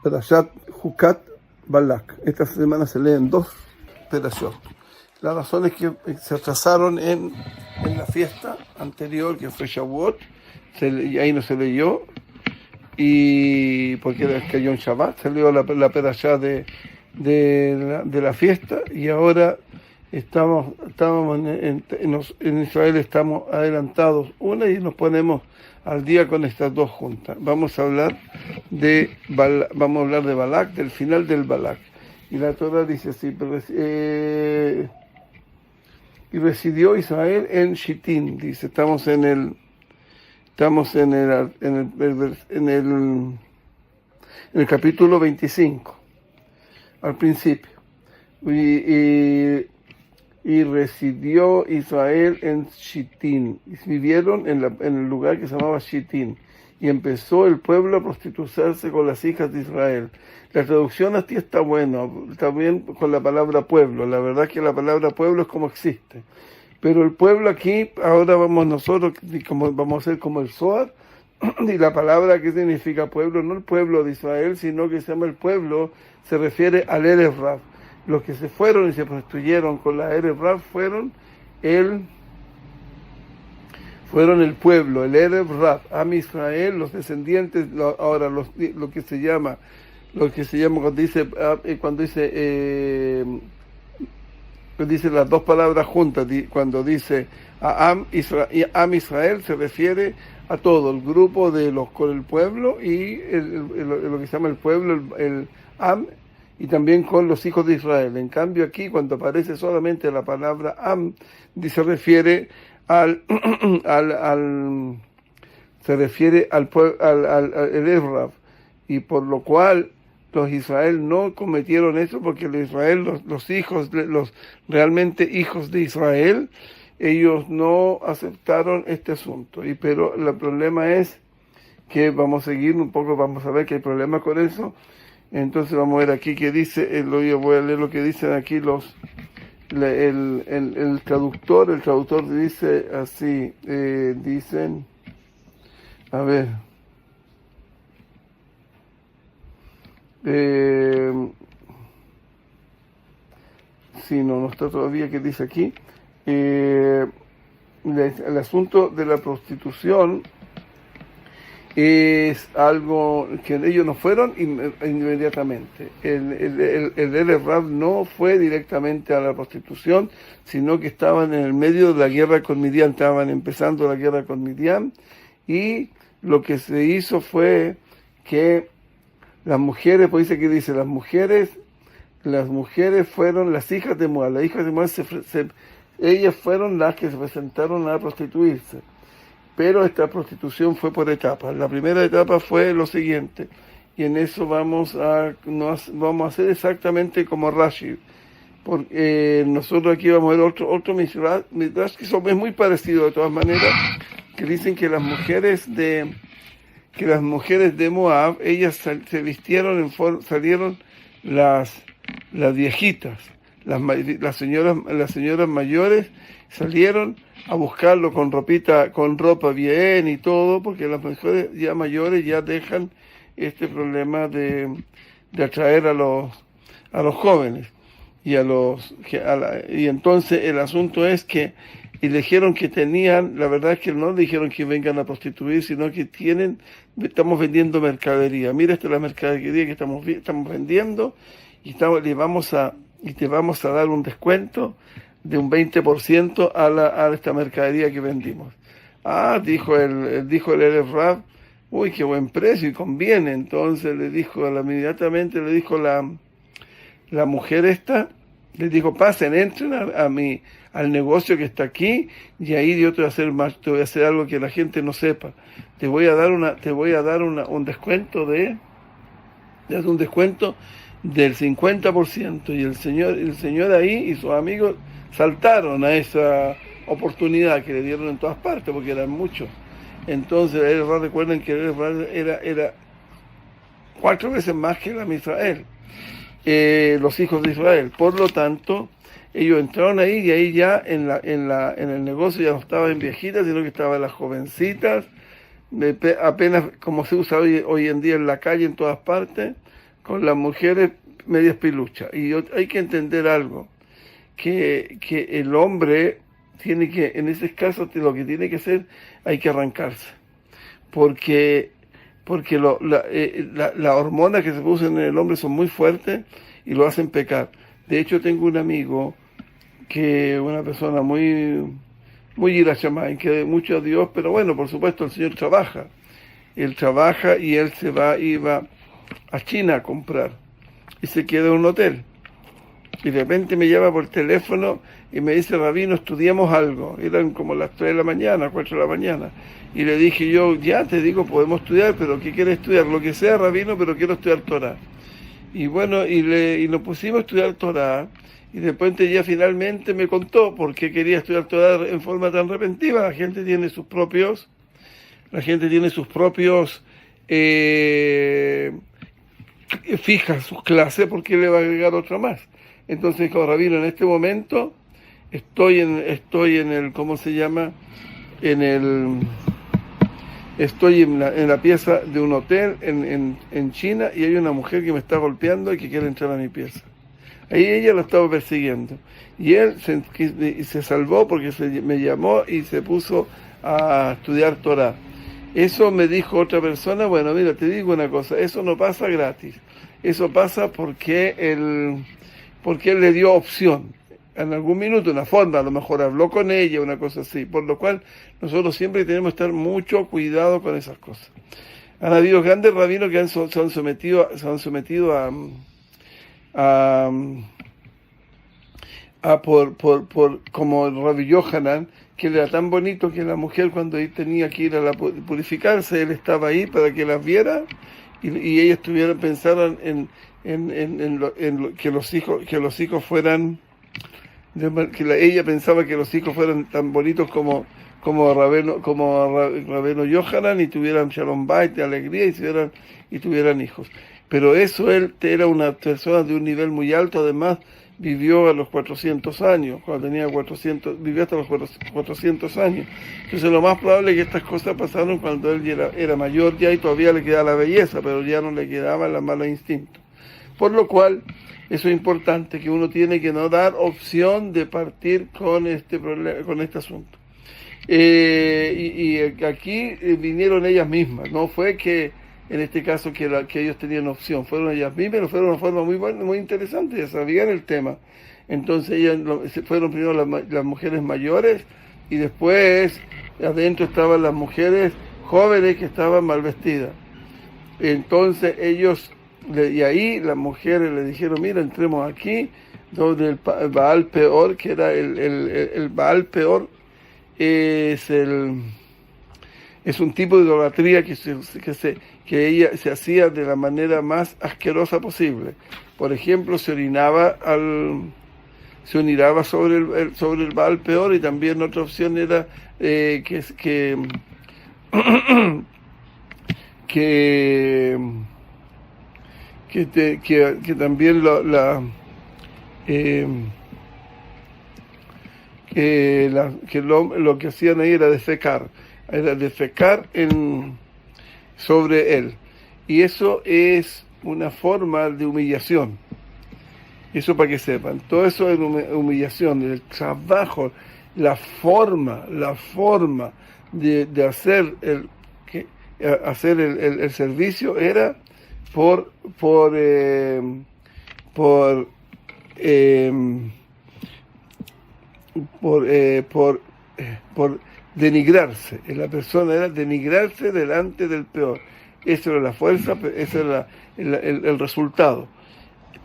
Perashat Jucat Balak. Esta semana se leen dos perashot. La razón es que se atrasaron en la fiesta anterior, que fue Shavuot, y ahí no se leyó, y porque cayó en Shabbat, se leyó la perashá de la fiesta, y ahora estamos en Israel, estamos adelantados una y nos ponemos al día con estas dos juntas. Vamos a hablar de Balak, del final del Balak. Y la Torah dice así, y residió Israel en Shittim, dice, estamos en el capítulo 25, al principio. Y residió Israel en Shittim, y vivieron en el lugar que se llamaba Shittim, y empezó el pueblo a prostituirse con las hijas de Israel. La traducción aquí está buena, está bien con la palabra pueblo. La verdad es que la palabra pueblo es como existe. Pero el pueblo aquí, ahora vamos a ser como el Zohar, y la palabra que significa pueblo, no el pueblo de Israel, sino que se llama el pueblo, se refiere al Erev Rav. Los que se fueron y se prostituyeron con la Erev Rav fueron el pueblo, el Erev Rav, Am Israel, los descendientes, ahora lo que se llama cuando dice las dos palabras juntas, cuando dice Am Israel se refiere a todo el grupo con el pueblo y lo que se llama el pueblo, el Am, y también con los hijos de Israel. En cambio aquí, cuando aparece solamente la palabra Am, se refiere al Erev, y por lo cual los Israel no cometieron eso, porque los Israel, los realmente hijos de Israel, ellos no aceptaron este asunto. Pero el problema es que vamos a seguir un poco, vamos a ver que hay problemas con eso. Entonces vamos a ver aquí que dice, yo voy a leer lo que dicen aquí el traductor dice así, dicen, a ver, sí, no está todavía, que dice aquí, el asunto de la prostitución es algo que ellos no fueron inmediatamente. El Erev Rav no fue directamente a la prostitución, sino que estaban en el medio de la guerra con Midian, estaban empezando la guerra con Midian, y lo que se hizo fue que las mujeres, pues dice, las mujeres fueron las hijas de Moab. Las hijas de Moab ellas fueron las que se presentaron a prostituirse. Pero esta prostitución fue por etapas. La primera etapa fue lo siguiente, y en eso vamos a hacer exactamente como Rashi, porque nosotros aquí vamos a ver otro midrash que es muy parecido de todas maneras, que dicen que las mujeres de Moab, ellas se vistieron, salieron las viejitas, las señoras mayores salieron a buscarlo con ropa bien y todo, porque las mujeres ya mayores ya dejan este problema de atraer a los jóvenes y entonces el asunto es que dijeron que tenían, la verdad es que no dijeron que vengan a prostituir, sino que estamos vendiendo mercadería. Mira, esta es la mercadería que estamos vendiendo, y te vamos a dar un descuento de un 20% a esta mercadería que vendimos. Dijo el Erev Rav, uy, qué buen precio y conviene. Entonces inmediatamente le dijo la mujer esta, le dijo, entren al negocio que está aquí, y ahí yo te voy a hacer algo que la gente no sepa. Te voy a dar un descuento del 50%, y el señor ahí y sus amigos saltaron a esa oportunidad que le dieron en todas partes, porque eran muchos. Entonces, recuerden que era 4 veces más que la Israel, los hijos de Israel. Por lo tanto, ellos entraron ahí, y ahí ya en el negocio ya no estaban viejitas, sino que estaban las jovencitas, apenas como se usa hoy en día en la calle, en todas partes, con las mujeres medias piluchas. Y hay que entender algo, que el hombre tiene que, en ese caso, lo que tiene que hacer, hay que arrancarse. Porque la hormona que se producen en el hombre son muy fuertes y lo hacen pecar. De hecho, tengo un amigo que una persona muy irachamay, que mucho a Dios, pero bueno, por supuesto, el Señor trabaja. Él trabaja y él iba a China a comprar y se queda en un hotel. Y de repente me llama por teléfono y me dice: Rabino, estudiamos algo. Eran como las 3 de la mañana, 4 de la mañana. Y le dije yo: ya te digo, podemos estudiar, pero ¿qué quieres estudiar? Lo que sea, Rabino, pero quiero estudiar Torah. Y bueno, y nos pusimos a estudiar Torah. Y después ya finalmente me contó por qué quería estudiar Torah en forma tan repentina. La gente tiene sus propios, fija sus clases, porque le va a agregar otra más. Entonces dijo: Rabino, en este momento estoy en el, ¿cómo se llama? Estoy en la pieza de un hotel en China, y hay una mujer que me está golpeando y que quiere entrar a mi pieza. Ahí ella lo estaba persiguiendo. Y él se salvó porque me llamó y se puso a estudiar Torah. Eso me dijo otra persona: bueno, mira, te digo una cosa, eso no pasa gratis. Eso pasa porque él le dio opción. En algún minuto, una forma, a lo mejor habló con ella, una cosa así. Por lo cual, nosotros siempre tenemos que estar mucho cuidado con esas cosas. Han habido grandes rabinos que se han sometido como el Rabbi Yohanan, que era tan bonito que la mujer, cuando tenía que ir a purificarse, él estaba ahí para que las viera, y ellas pensaran que los hijos fueran, ella pensaba que los hijos fueran tan bonitos como Rabeno Yohanan, y tuvieran Shalom Bait de alegría, y tuvieran hijos. Pero eso, él era una persona de un nivel muy alto. Además, vivió a los 400 años, vivió hasta los 400 años. Entonces lo más probable es que estas cosas pasaron cuando él era mayor ya, y todavía le quedaba la belleza, pero ya no le quedaban los malos instintos. Por lo cual, eso es importante, que uno tiene que no dar opción de partir con este problema, con este asunto. Y aquí vinieron ellas mismas, no fue que en este caso que ellos tenían opción, fueron ellas mismas, pero fueron de una forma muy buena, muy interesante, ya sabían el tema. Entonces ellas fueron primero las mujeres mayores, y después adentro estaban las mujeres jóvenes que estaban mal vestidas. Entonces y ahí las mujeres le dijeron: mira, entremos aquí, donde el Baal Peor, que era el Baal Peor, es un tipo de idolatría que ella se hacía de la manera más asquerosa posible. Por ejemplo, se orinaba sobre el Baal Peor, y también otra opción era que también lo que hacían ahí era defecar sobre él. Y eso es una forma de humillación. Eso, para que sepan, todo eso es humillación. El trabajo, la forma de hacer el servicio era por denigrarse. La persona era denigrarse delante del peor. Esa era la fuerza, ese era el resultado.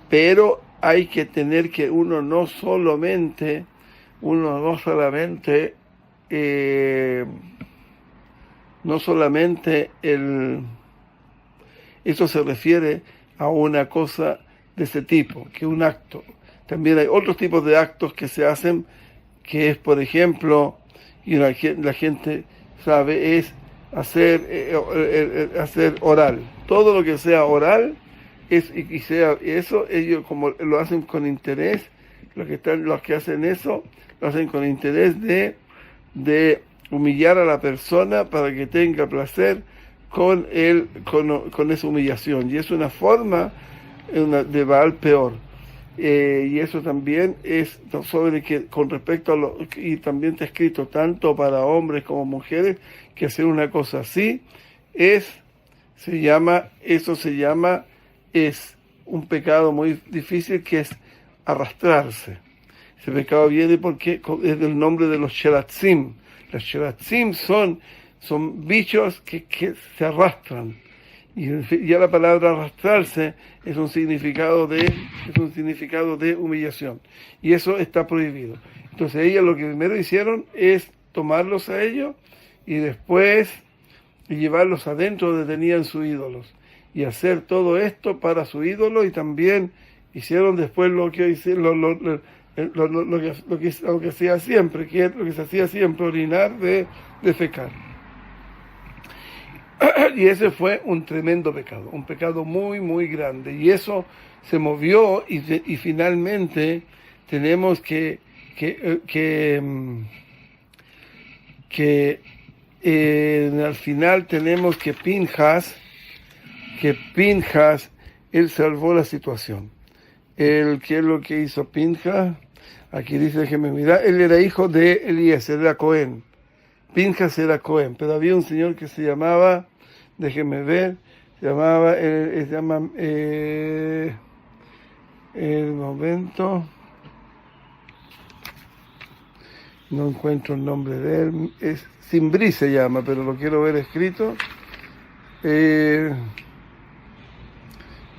Pero hay que tener que uno no solamente eso se refiere a una cosa de ese tipo, que un acto. También hay otros tipos de actos que se hacen, que es, por ejemplo, y la gente sabe, es hacer oral. Todo lo que sea oral, eso, ellos como lo hacen con interés, los que hacen eso, lo hacen con interés de humillar a la persona para que tenga placer con esa humillación. Y es una forma de Baal peor. Y eso también es sobre que con respecto a lo, y también está escrito tanto para hombres como mujeres, que hacer una cosa así es un pecado muy difícil, que es arrastrarse. Ese pecado viene porque es del nombre de los sheratzim. Los sheratzim son bichos que se arrastran. Y ya la palabra arrastrarse es un significado de humillación. Y eso está prohibido. Entonces ellas lo que primero hicieron es tomarlos a ellos y después llevarlos adentro donde tenían sus ídolos. Y hacer todo esto para su ídolo, y también hicieron después lo que hacía siempre, que es lo que se hacía siempre, orinar, de fecar. Y ese fue un tremendo pecado, un pecado muy, muy grande. Y eso se movió y finalmente tenemos que al final tenemos que Pinjas, él salvó la situación. ¿Qué es lo que hizo Pinjas? Aquí dice, déjeme mirar, él era hijo de Eliezer, era Cohen. Pinjas era Cohen, pero había un señor que se llamaba, déjeme ver, el momento, no encuentro el nombre de él, es Simbrí se llama, pero lo quiero ver escrito.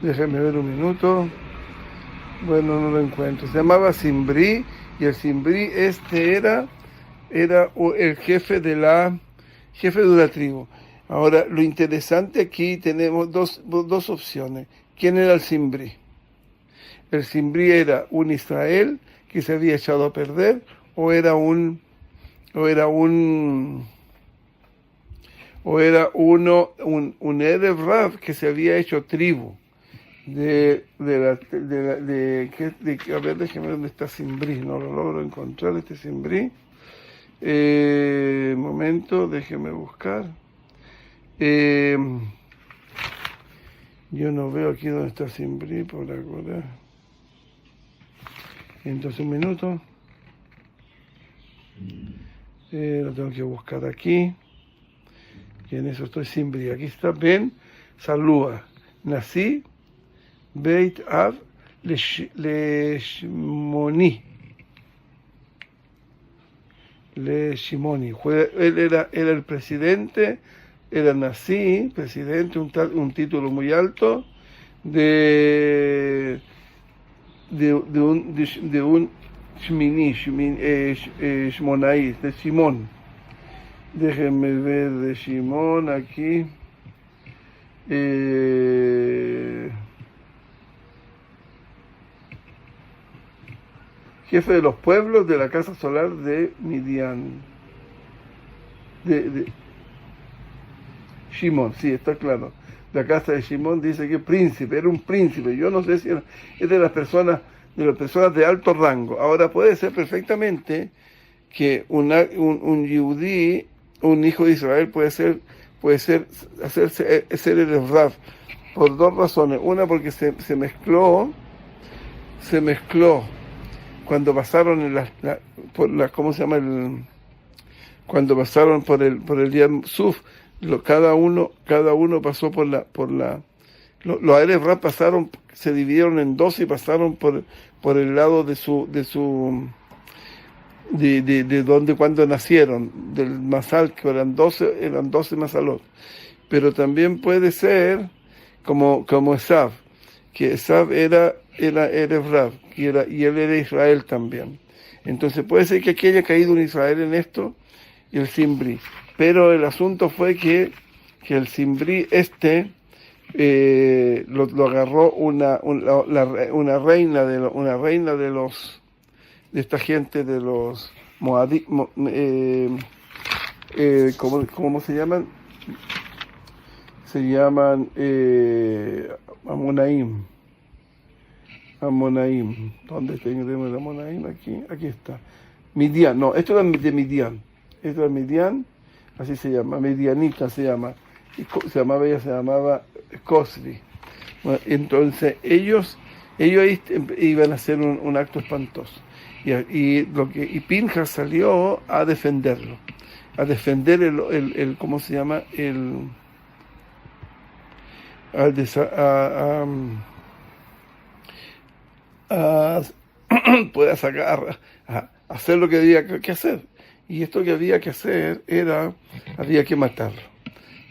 Déjeme ver un minuto. Bueno, no lo encuentro. Se llamaba Simbrí, y el Simbrí era el jefe de una tribu. Ahora, lo interesante aquí, tenemos dos opciones. ¿Quién era el Simbrí? El Simbrí era un Israel que se había echado a perder, o era un Erev Rav que se había hecho tribu. A ver, déjeme ver dónde está Simbrí, no lo logro encontrar, este Simbrí. Momento, déjeme buscar. Yo no veo aquí dónde está Simbrí, por acordar. Entonces, un minuto. Lo tengo que buscar aquí. Y en eso estoy, Simbrí. Aquí está Ben Salúa. Nací Beit Av Leshimoni. Él era el presidente, era Nasi, presidente, un título muy alto de un Shmonaí, de Shimón. Déjenme ver de Shimón aquí. Jefe de los pueblos de la casa solar de Midian. De Shimón, sí, está claro. La casa de Shimón dice que príncipe, era un príncipe. Yo no sé si es de las personas de alto rango. Ahora puede ser perfectamente que un yudí, un hijo de Israel, puede ser el Rav por dos razones. Una, porque se mezcló cuando pasaron ¿cómo se llama? Cuando pasaron por el Yam Suf, cada uno pasó los Erev Rav pasaron, se dividieron en dos y pasaron por el lado de cuando nacieron, del Masal, que eran 12 Masalot. Pero también puede ser como Esav, que Esav era Erev Rav, y él era Israel también. Entonces puede ser que aquí haya caído un Israel en esto, y el Simbrí. Pero el asunto fue que el Simbrí lo agarró una reina de esta gente de los Moadí, ¿cómo se llaman? Se llaman Amonaim. ¿Dónde tenemos Amonaim? Aquí está. Midian, no, esto era de Midian. Esto era Midian, así se llama, Midianita se llama. Ella se llamaba Cosri. Bueno, entonces ellos ahí iban a hacer un acto espantoso. Y Pinjas salió a defenderlo, a defender ¿cómo se llama? Al desa- a- pueda sacar, a hacer lo que había que hacer. Y esto que había que hacer había que matarlo.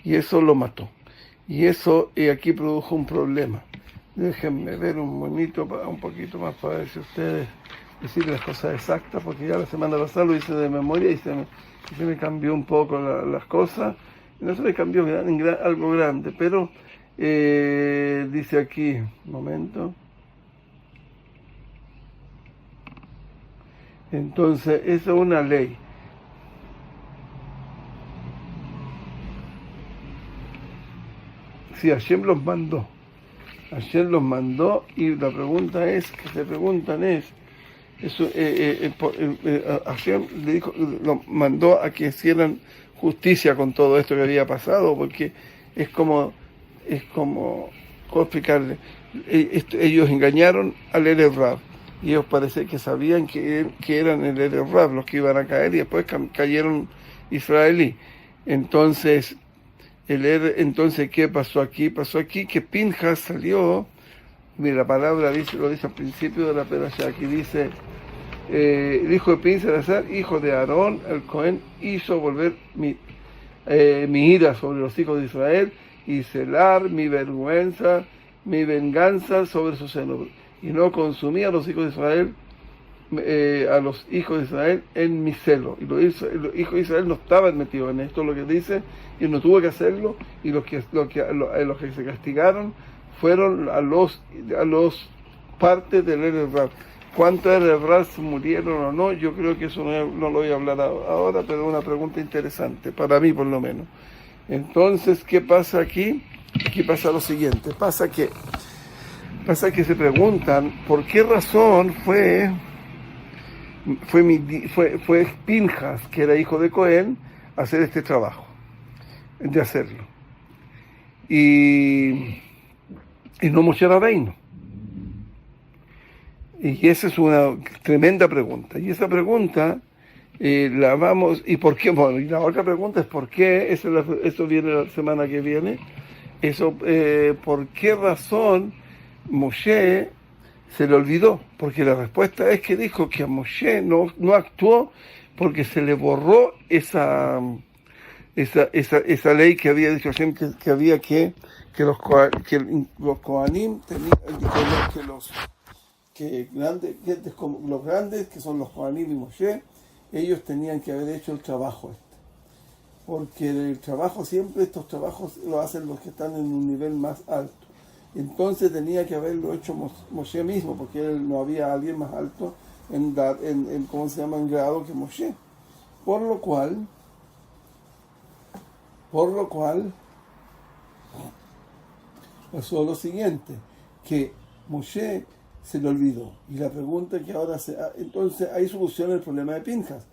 Y eso lo mató. Y eso aquí produjo un problema. Déjenme ver un poquito más para ver si ustedes decirles las cosas exactas, porque ya la semana pasada lo hice de memoria y se me cambió un poco las cosas. No se me cambió algo grande, pero dice aquí, un momento. Entonces, eso es una ley. Sí, Hashem los mandó. Hashem los mandó y la pregunta que se preguntan Hashem le dijo, lo mandó a que hicieran justicia con todo esto que había pasado, porque es como, ¿cómo explicarle? Ellos engañaron al Erev Rav, y ellos parece que sabían que eran el Erev Rav los que iban a caer, y después cayeron israelí. Entonces, ¿qué pasó aquí? Pasó aquí que Pinjas salió, mira, la palabra lo dice al principio de la perashá, aquí dice, el hijo de Pinjas, hijo de Aarón, el Cohen, hizo volver mi ira sobre los hijos de Israel y celar mi vergüenza, mi venganza sobre sus seno. Y no consumí a los hijos de Israel, en mi celo. Y los hijos de Israel no estaban metidos en esto, lo que dice, y no tuvo que hacerlo, y los que se castigaron fueron a los partes del Erev Rav. ¿Cuántos Erev Rav murieron o no? Yo creo que eso no lo voy a hablar ahora, pero es una pregunta interesante, para mí por lo menos. Entonces, ¿qué pasa aquí? Aquí pasa lo siguiente, pasa que se preguntan por qué razón fue Pinjas, que era hijo de Cohen, hacer este trabajo, de hacerlo. Y no Moshe Rabbeinu. Y esa es una tremenda pregunta. Y esa pregunta la vamos... ¿Y por qué? Bueno, y la otra pregunta es ¿por qué? Eso viene la semana que viene. ¿Por qué razón Moshe se le olvidó? Porque la respuesta es que dijo que a Moshe no actuó porque se le borró esa ley que había dicho Hashem que había que los Kohanim tenían, los grandes, que son los Kohanim y Moshe, ellos tenían que haber hecho el trabajo porque el trabajo siempre, estos trabajos lo hacen los que están en un nivel más alto. Entonces tenía que haberlo hecho Moshe mismo, porque él no había alguien más alto en ¿cómo se llama?, en grado que Moshe. Por lo cual pasó lo siguiente, que Moshe se le olvidó. Y la pregunta que ahora entonces hay solución al problema de Pinjas,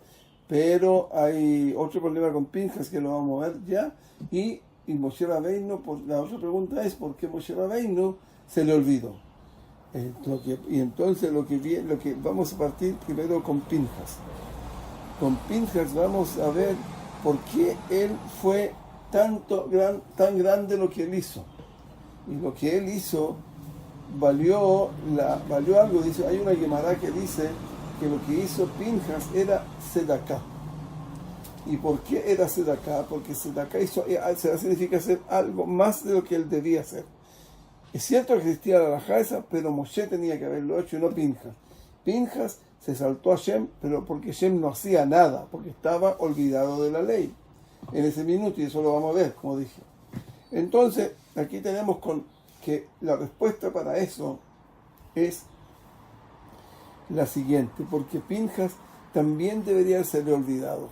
pero hay otro problema con Pinjas que lo vamos a ver ya, y Moshe Rabbeinu, la otra pregunta es ¿por qué Moshe Rabbeinu se le olvidó? Y entonces lo que vamos a partir primero con Pinjas. Con Pinjas vamos a ver por qué él fue tan grande lo que él hizo. Y lo que él hizo valió algo. Dice, hay una Gemara que dice que lo que hizo Pinjas era Sedaká. ¿Y por qué era Sedaká? Porque Sedaká significa hacer algo más de lo que él debía hacer. Es cierto que existía la halajá esa, pero Moshe tenía que haberlo hecho y no Pinjas. Pinjas se saltó a Shem, pero porque Shem no hacía nada, porque estaba olvidado de la ley en ese minuto, y eso lo vamos a ver, como dije. Entonces, aquí tenemos que la respuesta para eso es la siguiente, porque Pinjas también debería ser olvidado.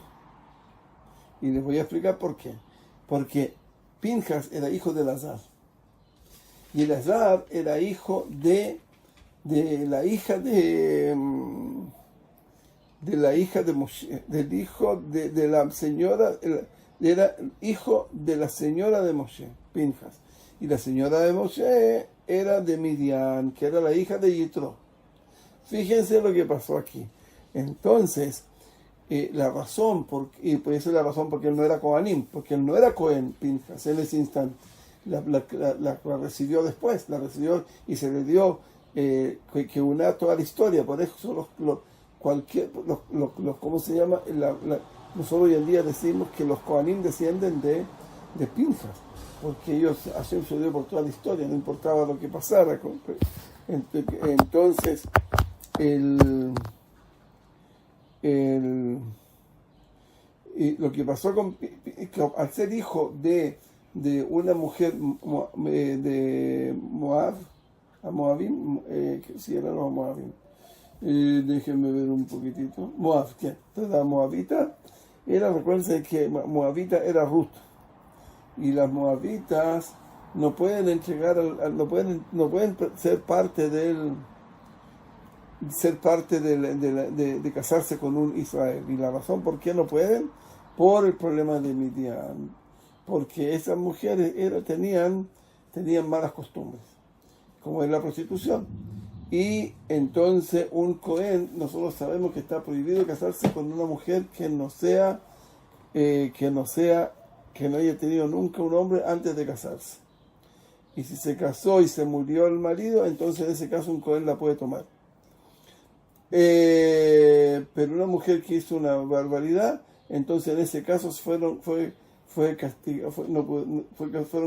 Y les voy a explicar por qué. Porque Pinjas era hijo de Elazar. Y Elazar era hijo de la hija de Moshe, del hijo de la señora, era hijo de la señora de Moshe, Pinjas. Y la señora de Moshe era de Midian, que era la hija de Yitro. Fíjense lo que pasó aquí. Entonces, la razón, y por eso es la razón porque él no era Kohanim, porque él no era Cohen, Pinjas, en ese instante. La recibió después, la recibió y se le dio que una toda la historia. Por eso ¿cómo se llama? Nosotros hoy en día decimos que los Kohanim descienden de Pinjas, porque ellos Hashem se dio por toda la historia, no importaba lo que pasara. Entonces, lo que pasó al ser hijo de una mujer de Moab, a Moabim, si eran los Moabim, déjenme ver un poquitito, Moab, ¿qué? Entonces la Moabita recuerden que Moabita era Ruth, y las Moabitas no pueden entregar, no pueden ser parte de casarse con un Israel. Y la razón por qué no pueden, por el problema de Midian, porque esas mujeres tenían malas costumbres, como es la prostitución. Y entonces un Cohen, nosotros sabemos que está prohibido casarse con una mujer que no haya tenido nunca un hombre antes de casarse. Y si se casó y se murió el marido, entonces en ese caso un Cohen la puede tomar. Pero una mujer que hizo una barbaridad, entonces en ese caso fueron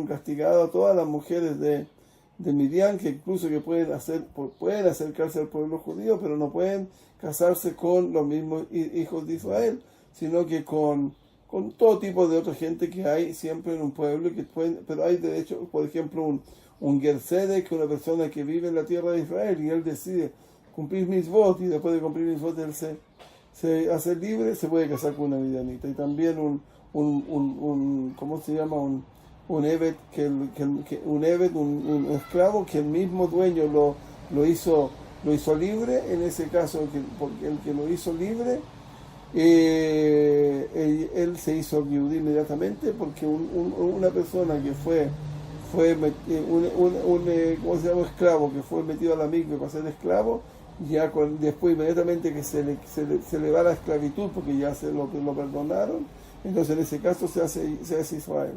castigadas todas las mujeres de Midian, que incluso que pueden acercarse al pueblo judío, pero no pueden casarse con los mismos hijos de Israel, sino que con todo tipo de otra gente que hay siempre en un pueblo, pero hay de hecho, por ejemplo, un Gersede, que es una persona que vive en la tierra de Israel, y él decide cumplir mitzvot, y después de cumplir mitzvot él se hace libre, se puede casar con una midianita. Y también ¿cómo se llama? Un evet, un esclavo que el mismo dueño lo hizo libre. En ese caso, porque el que lo hizo libre, él se hizo yudí inmediatamente, porque una persona que fue ¿cómo se llama? Esclavo, que fue metido a la mikve para ser esclavo, ya después inmediatamente que se le va la esclavitud, porque ya lo perdonaron, entonces en ese caso se hace Israel.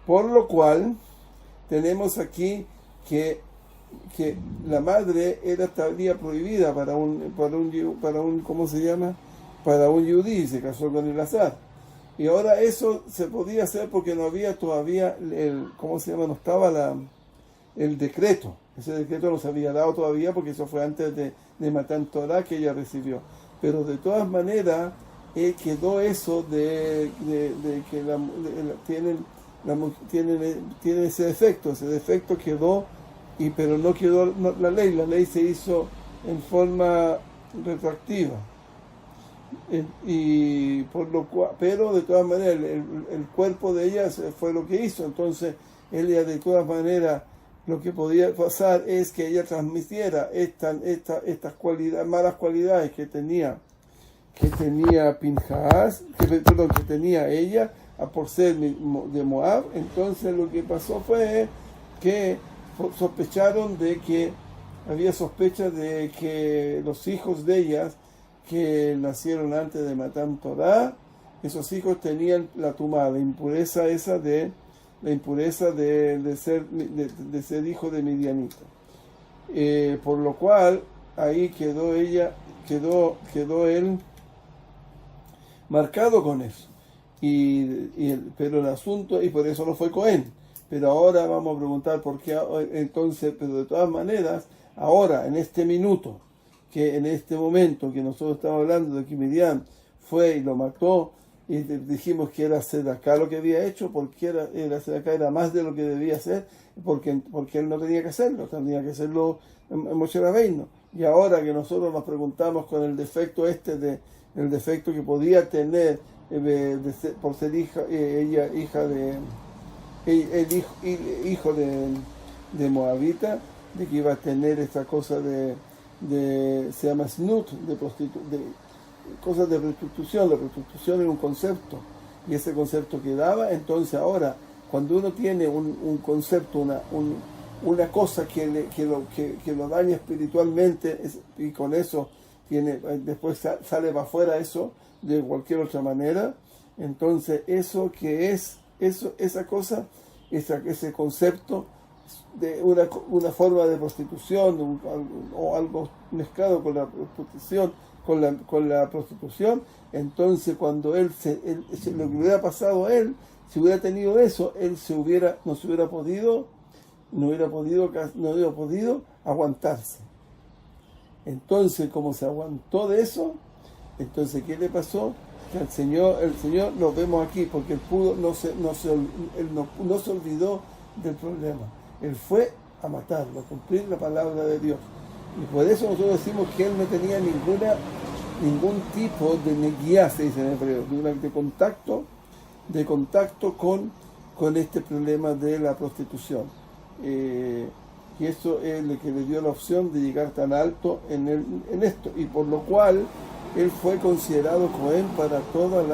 Por lo cual tenemos aquí que la madre estaría prohibida para un ¿cómo se llama? Para un yudí, se casó con Elazar. Y ahora eso se podía hacer porque no había todavía ¿cómo se llama? No estaba el decreto. Ese decreto no se había dado todavía, porque eso fue antes de Matan Torah que ella recibió. Pero de todas maneras quedó eso de que tiene ese defecto. Ese defecto quedó, pero no quedó la ley. La ley se hizo en forma retroactiva. Y por lo cual, pero de todas maneras el cuerpo de ella fue lo que hizo. Entonces ella, de todas maneras, lo que podía pasar es que ella transmitiera estas malas cualidades que tenía Pinjas, que tenía ella por ser de Moab. Entonces lo que pasó fue que sospecharon de que había sospechas de que los hijos de ellas, que nacieron antes de Matan Torah, esos hijos tenían la tumá, la impureza esa de ser hijo de Midianita. Por lo cual ahí quedó él marcado con eso. Pero el asunto, y por eso no fue Cohen. Pero ahora vamos a preguntar por qué entonces, pero de todas maneras, ahora, en este minuto, que en este momento que nosotros estamos hablando de que Midian fue y lo mató, y dijimos que era Sedaká lo que había hecho, porque era Sedaká, era más de lo que debía hacer, porque él no tenía que hacerlo, tenía que hacerlo en Moshe Rabbeinu. Y ahora que nosotros nos preguntamos con el defecto el defecto que podía tener por ser hijo de Moabita, de que iba a tener esta cosa se llama snut, de cosas de prostitución. La prostitución era un concepto, y ese concepto quedaba. Entonces ahora, cuando uno tiene un concepto, una cosa que lo daña espiritualmente, y con eso después sale para afuera eso de cualquier otra manera, entonces eso que es, esa cosa, ese concepto de una forma de prostitución o algo mezclado con la prostitución, con la prostitución, entonces cuando lo que le hubiera pasado a él, si hubiera tenido eso, él no hubiera podido aguantarse. Entonces, como se aguantó de eso, entonces ¿qué le pasó? Que el Señor lo vemos aquí, porque él no se olvidó del problema. Él fue a matarlo, a cumplir la palabra de Dios. Y por eso nosotros decimos que él no tenía ningún tipo de neguía, se dice en hebreo, de contacto con este problema de la prostitución. Y eso es lo que le dio la opción de llegar tan alto en esto, y por lo cual él fue considerado Cohen para todas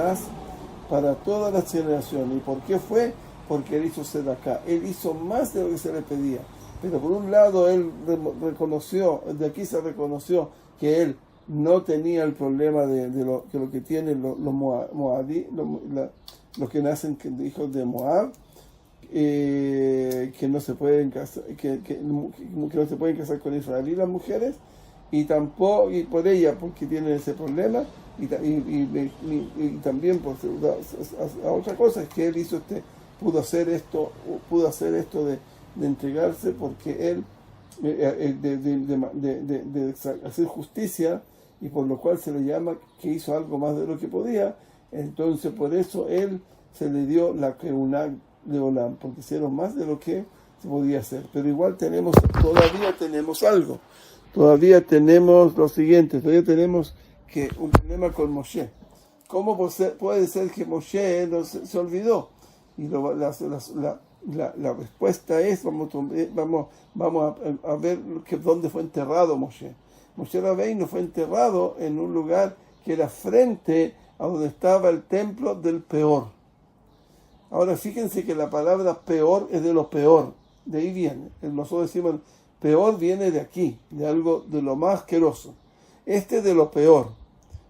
las generaciones. ¿Y por qué fue? Porque él hizo sedacá, él hizo más de lo que se le pedía. Pero por un lado él reconoció, de aquí se reconoció que él no tenía el problema de lo que tienen los moabí, los que nacen hijos de Moab, que no se pueden casar, que no se pueden casar con israelí las mujeres, y tampoco, y por ella, porque tienen ese problema, y también por otra cosa es que él pudo hacer esto de entregarse, porque él de hacer justicia, y por lo cual se le llama que hizo algo más de lo que podía. Entonces por eso él se le dio la Keuna de Olam, porque hicieron más de lo que se podía hacer. Pero igual todavía tenemos algo, todavía tenemos lo siguiente, todavía tenemos un problema con Moshe. ¿Cómo puede ser que Moshe se olvidó? Y la respuesta es, vamos a ver dónde fue enterrado Moshe. Moshe Rabbeinu fue enterrado en un lugar que era frente a donde estaba el templo del Peor. Ahora fíjense que la palabra Peor es de lo peor, de ahí viene. Nosotros decimos Peor viene de aquí, de algo de lo más asqueroso. De lo peor.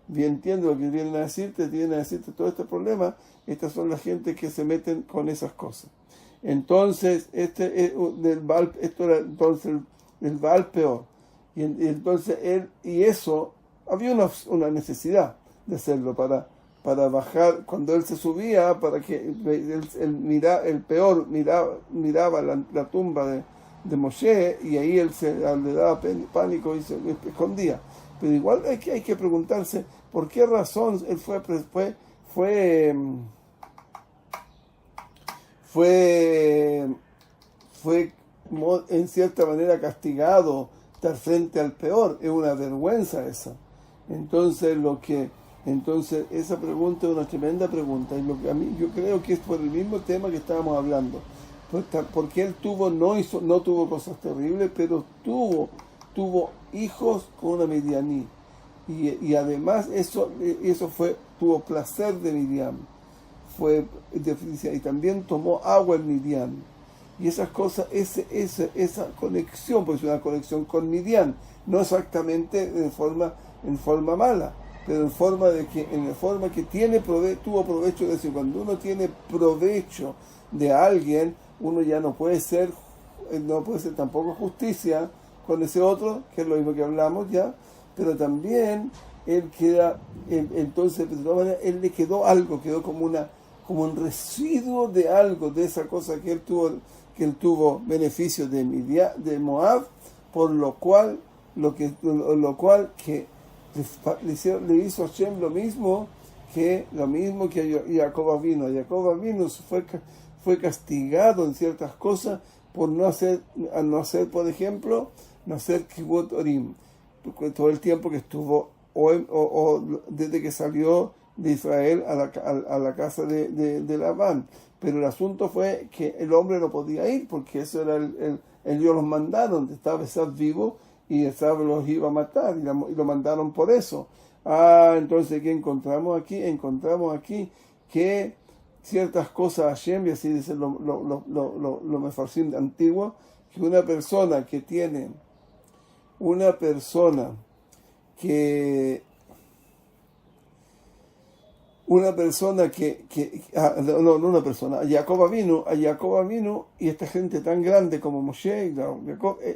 Bien entiendo lo que vienen a decirte todo este problema. Estas son la gente que se meten con esas cosas. Entonces, esto era entonces el Baal Peor. Y entonces eso había una necesidad de hacerlo para bajar, cuando él se subía, para que el Peor miraba la tumba de Moshe, y ahí él le daba pánico y se escondía. Pero igual hay que preguntarse por qué razón él fue en cierta manera castigado, estar frente al Peor. Es una vergüenza esa. Entonces esa pregunta es una tremenda pregunta, y yo creo que es por el mismo tema que estábamos hablando, porque él no tuvo cosas terribles, pero tuvo hijos con una Midianí, y además tuvo placer de Midian, y también tomó agua en Midian, y esas cosas, esa conexión, pues una conexión con Midian, no exactamente en forma mala, pero en forma que tuvo provecho de eso. Cuando uno tiene provecho de alguien, uno ya no puede ser tampoco justicia con ese otro, que es lo mismo que hablamos ya, pero también entonces de todas maneras él le quedó como un residuo de algo, de esa cosa que él tuvo beneficio de Moab, por lo cual que le hizo Hashem lo mismo que Jacob Avinu. Jacob Avinu fue castigado en ciertas cosas por no hacer, por ejemplo, no hacer Kibbutz Orim, todo el tiempo que estuvo, o desde que salió de Israel a la casa de Labán. Pero el asunto fue que el hombre no podía ir, porque eso era ellos los mandaron, estaba Esab vivo, y Esab los iba a matar, y lo mandaron por eso. Entonces, ¿qué encontramos aquí? Encontramos aquí que ciertas cosas a Hashem, y así dicen los mefarsim antiguos, que una persona que a Jacob Avinu y esta gente tan grande como Moshe,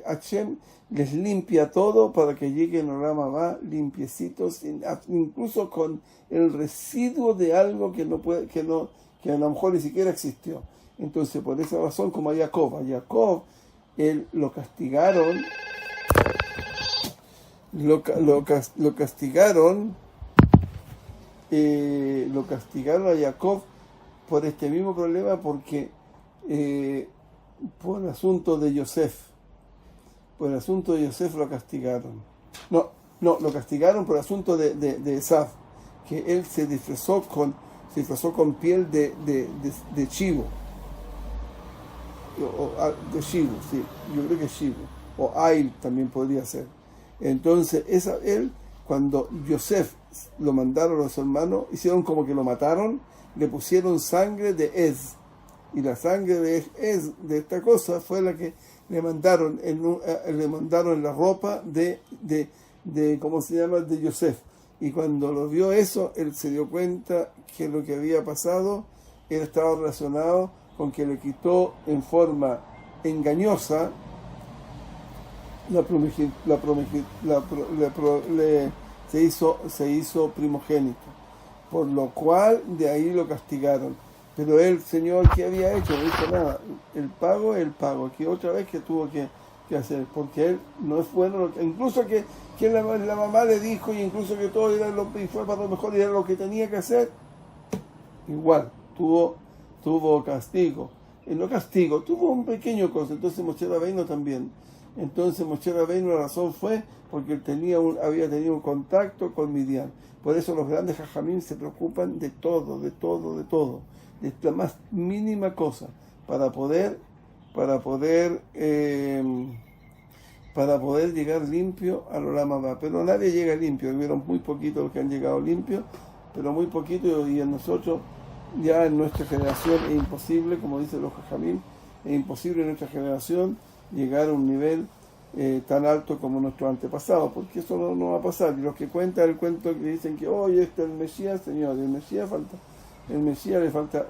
Hashem les limpia todo para que lleguen a Olam Abba limpiecitos, incluso con el residuo de algo que a lo mejor ni siquiera existió. Entonces, por esa razón, como a Jacob, él lo castigaron a Jacob por este mismo problema, porque por el asunto de Yosef. Por el asunto de Yosef lo castigaron. No, lo castigaron por el asunto de Esaf, que él se disfrazó con piel de chivo. De chivo, sí, yo creo que es chivo. O ail también podría ser. Entonces, él, cuando Yosef lo mandaron a los hermanos, hicieron como que lo mataron, le pusieron sangre de Ez. Y la sangre de Ez, de esta cosa, fue la que le mandaron en la ropa de ¿cómo se llama?, de Yosef. Y cuando lo vio eso, él se dio cuenta que lo que había pasado, él estaba relacionado con que le quitó en forma engañosa se hizo primogénito, por lo cual de ahí lo castigaron. Pero el Señor, ¿qué había hecho? No hizo nada. El pago, que otra vez que tuvo que hacer, porque él no es bueno, incluso que la mamá le dijo, y incluso que todo era y fue para lo mejor y era lo que tenía que hacer, igual tuvo castigo. No castigo, tuvo un pequeño cosa. Entonces Moshe Rabbeinu también. Entonces Moshe Rabbeinu, la razón fue porque él había tenido un contacto con Midian. Por eso los grandes jajamim se preocupan de todo, de la más mínima cosa, para poder llegar limpio al Olam Abba. Pero nadie llega limpio. Hubieron muy poquitos los que han llegado limpios, pero muy poquito, y en nosotros, ya en nuestra generación, es imposible, como dicen los jajamim, es imposible en nuestra generación llegar a un nivel tan alto como nuestro antepasado, porque eso no va a pasar. Y los que cuentan el cuento, que dicen que hoy este es el Mesías, señor, el Mesías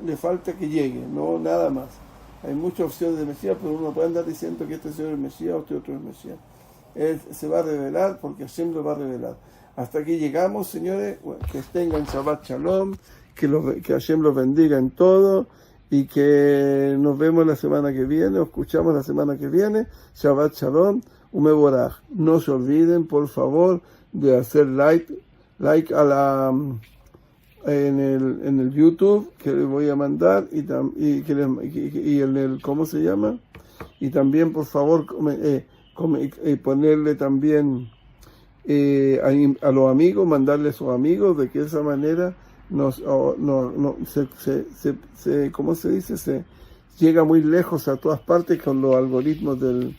le falta que llegue, no nada más. Hay muchas opciones de Mesías, pero uno puede andar diciendo que este señor es el Mesías o este otro es el Mesías. Él se va a revelar porque Hashem lo va a revelar. Hasta aquí llegamos, señores. Que tengan Shabbat Shalom, que Hashem los bendiga en todo, y que nos vemos la semana que viene, o escuchamos la semana que viene. Shabbat Shalom, Umeboraj. No se olviden, por favor, de hacer like en el YouTube, que les voy a mandar, y en el, ¿cómo se llama? Y también, por favor, ponerle también a los amigos, mandarle a sus amigos, de que de esa manera ¿cómo se dice? Se llega muy lejos a todas partes con los algoritmos del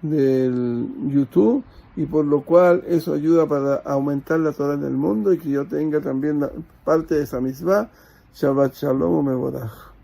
YouTube, y por lo cual eso ayuda para aumentar la Torah en el mundo, y que yo tenga también parte de esa misma. Shabbat Shalom Umeboraj.